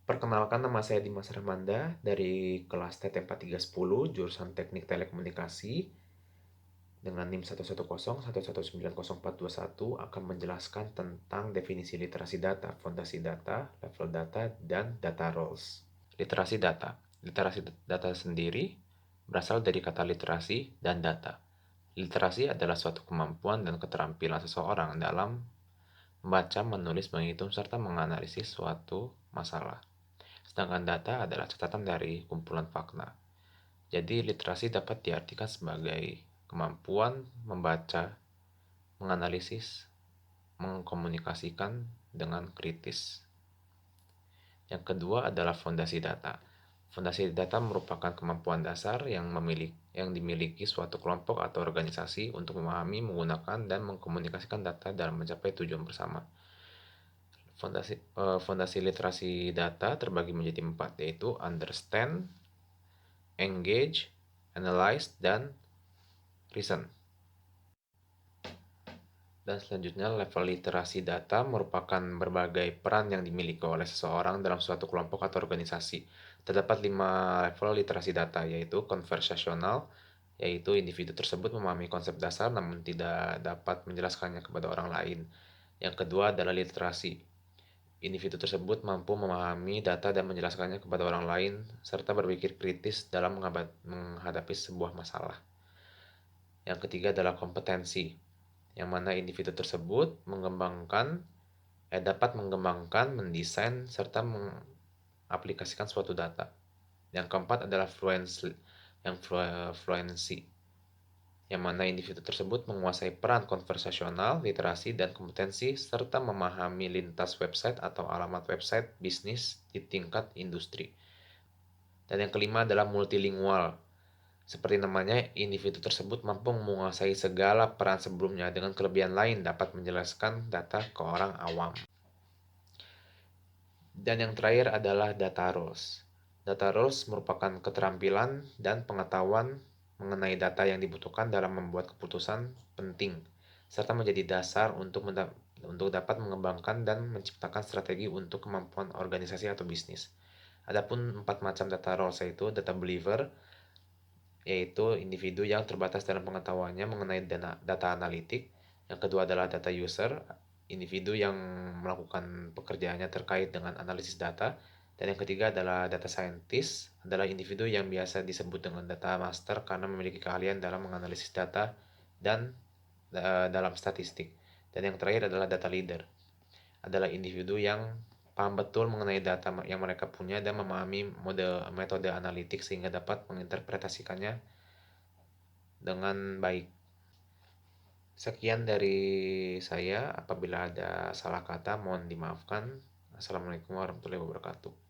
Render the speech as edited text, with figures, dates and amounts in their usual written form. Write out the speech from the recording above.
Perkenalkan, nama saya Dimas Rahmanda dari kelas TT 4310 jurusan Teknik Telekomunikasi dengan NIM 110119041 akan menjelaskan tentang definisi literasi data, fondasi data, level data, dan data roles. Literasi data. Literasi data sendiri berasal dari kata literasi dan data. Literasi adalah suatu kemampuan dan keterampilan seseorang dalam membaca, menulis, menghitung, serta menganalisis suatu masalah. Sedangkan data adalah catatan dari kumpulan fakta. Jadi literasi dapat diartikan sebagai kemampuan membaca, menganalisis, mengkomunikasikan dengan kritis. Yang kedua adalah fondasi data. Fondasi data merupakan kemampuan dasar yang dimiliki suatu kelompok atau organisasi untuk memahami, menggunakan, dan mengkomunikasikan data dalam mencapai tujuan bersama. Fondasi literasi data terbagi menjadi 4, yaitu understand, engage, analyze, dan reason. Dan selanjutnya, level literasi data merupakan berbagai peran yang dimiliki oleh seseorang dalam suatu kelompok atau organisasi. Terdapat 5 level literasi data, yaitu konversasional, yaitu individu tersebut memahami konsep dasar namun tidak dapat menjelaskannya kepada orang lain. Yang kedua adalah literasi. Individu tersebut mampu memahami data dan menjelaskannya kepada orang lain, serta berpikir kritis dalam menghadapi sebuah masalah. Yang ketiga adalah kompetensi, yang mana individu tersebut dapat mengembangkan, mendesain, serta mengaplikasikan suatu data. Yang keempat adalah fluensi, yang mana individu tersebut menguasai peran konversasional, literasi, dan kompetensi, serta memahami lintas website atau alamat website bisnis di tingkat industri. Dan yang kelima adalah multilingual. Seperti namanya, individu tersebut mampu menguasai segala peran sebelumnya dengan kelebihan lain dapat menjelaskan data ke orang awam. Dan yang terakhir adalah data roles. Data roles merupakan keterampilan dan pengetahuan mengenai data yang dibutuhkan dalam membuat keputusan penting, serta menjadi dasar untuk dapat mengembangkan dan menciptakan strategi untuk kemampuan organisasi atau bisnis. Adapun 4 macam data roles, yaitu data believer, yaitu individu yang terbatas dalam pengetahuannya mengenai data analitik. Yang kedua adalah data user, individu yang melakukan pekerjaannya terkait dengan analisis data. Dan yang ketiga adalah data scientist, adalah individu yang biasa disebut dengan data master karena memiliki keahlian dalam menganalisis data dan dalam statistik. Dan yang terakhir adalah data leader, adalah individu yang paham betul mengenai data yang mereka punya dan memahami metode analitik sehingga dapat menginterpretasikannya dengan baik. Sekian dari saya, apabila ada salah kata mohon dimaafkan. Assalamualaikum warahmatullahi wabarakatuh.